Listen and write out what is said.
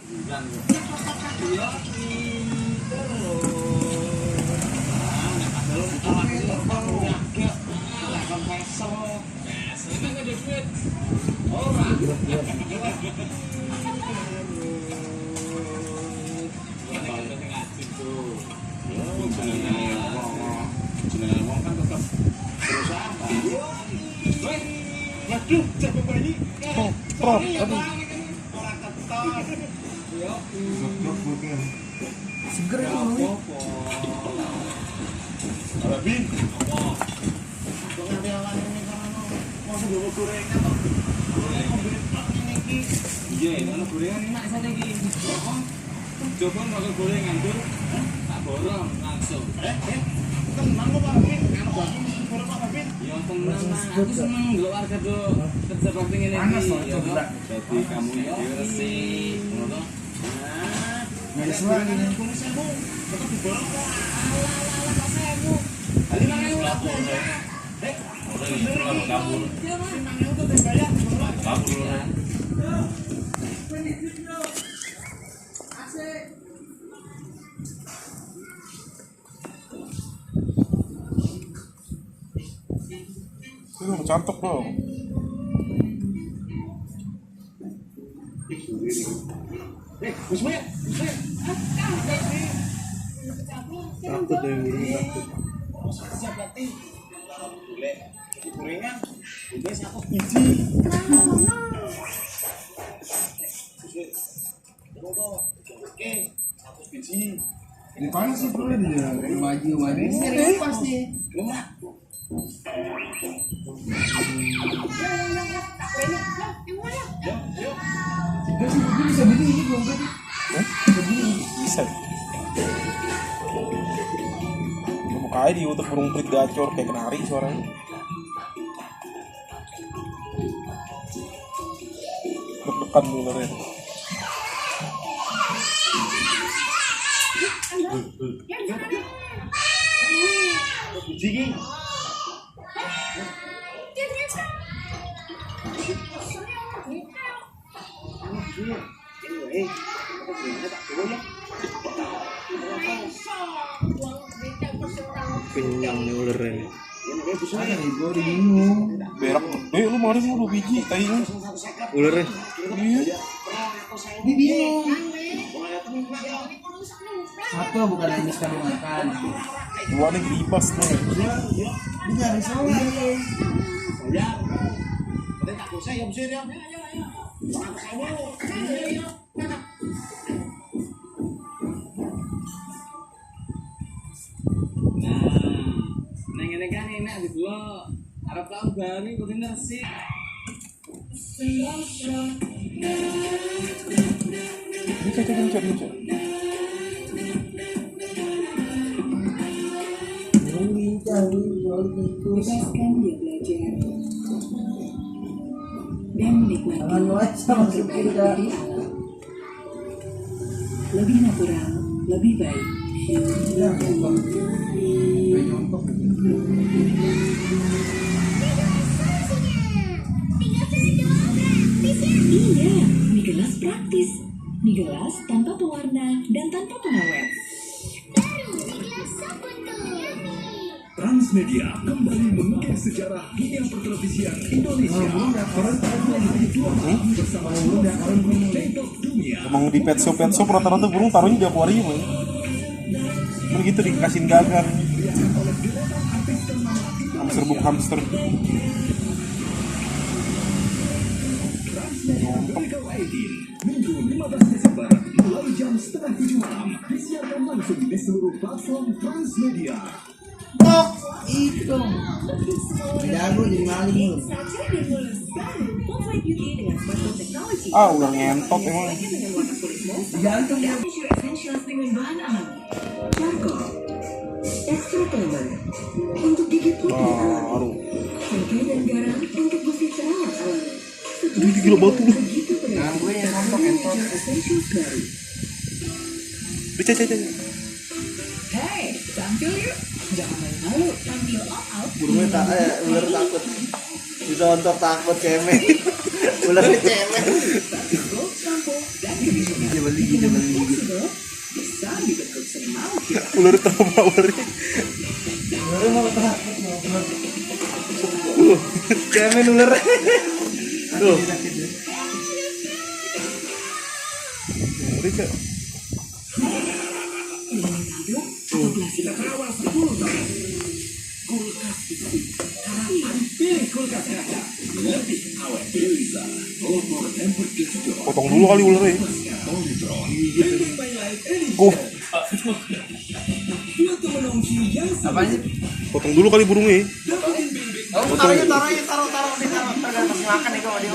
bulan iya itu loh belum tahu itu agak lah kompresor itu kan ada duit orang jenenge wong kan tetep berusaha. Waduh, jago bayi. Orang ketor. Yo, seger itu. Bin. Apa? Kok ngambil awan ini kono. Mau nggowo gorengan kok. Gorengan iki. Iya, ngono gorengan enak saja iki. Heeh. Coba makan gorengan tuh. Tak borong langsung. Tenang kok Pak Bin, anu bagus borong Pak Bin. Ya tenang, aku seneng ndelok warga do kerja bakti ngene iki. Jadi kamu iki resik, ngono. Nah, wis wae ngene kuwi sewu. Tetep diborong kok. Ala-ala kok sewu. Ali nang ewu lah. Ora iki kalau kabur. Nang ewu tuh bayar. Kabur. Asik. Cantik dong. Wis wae. Takut yang ini takut. Siap berarti. Boleh. Gorengan. Udah 100 biji. Oke. 100 biji. Ini panas sih bro dia. Maju. Ini pasti. Lemak. Bisa beli ini belum kan? Bisa. Buka aja di YouTube burung perit gacor kayak kenari suaranya. Deg-degan ularnya. Biji. Kenyang nih ularnya. Saya Gue bingung. Berak gede lu mau 2 biji tainya. Ularnya. Iya. Ini bingung. Satu bukan hanya sekali makan. 2 nih gelibas nih. Ini nyari soalnya. ya. Nanti tak usah ya besir ya. Nah, ini kan enak di gua. Arab tahun baru bener sih. Kencang. Bebaskan dia belajar dan menikmati diri lebih natural, lebih baik. Iya, mie gelas praktis. Mie gelas tanpa pewarna dan tanpa pengawet. Transmedia kembali mengukir sejarah dunia pertelevisian Indonesia. Bersama Tendok Dunia. Emang di pet shop rata-rata burung taruhnya di akuarium ya. Kan gitu dikasihin gagang. Hamster. Transmedia Minggu 15 Desember mulai jam 6:30 malam disiarkan langsung di seluruh platform Transmedia. Itu jago jadi maling lu. Udah ngentot emang. Jantung ya. Essentials dengan bahan alami. Charcoal, extra toner untuk gigi putih alami. Baru. Sangkai dan garam untuk gusit terawat alami. Ini gila batu lu. Nah, gue yang nonton entot. Essentials baru. Cek. Hey, tampil yuk. Jangan main malu, tampil all out. Burungnya ular takut. Bisa ontok takut cemen. Ularnya cemen. Gold shampoo dan conditioner. balik gitu. bisa dibentuk semau. Ular trauma ular. Kayak main ular. Tuh. Mereka Kita terawal 10 tahun. Kulkas besi. Kapan pilih kulkas kaca? Lebih awet. Elisa. Over tempered glass door. potong dulu kali ularnya. Polytron. Bending by light edition. Go. Dua teman ongsi yang Apa sih? Potong dulu kali burungnya. dapetin bimbing. Taruh di taruh. Tergantung makan nih kalau dia.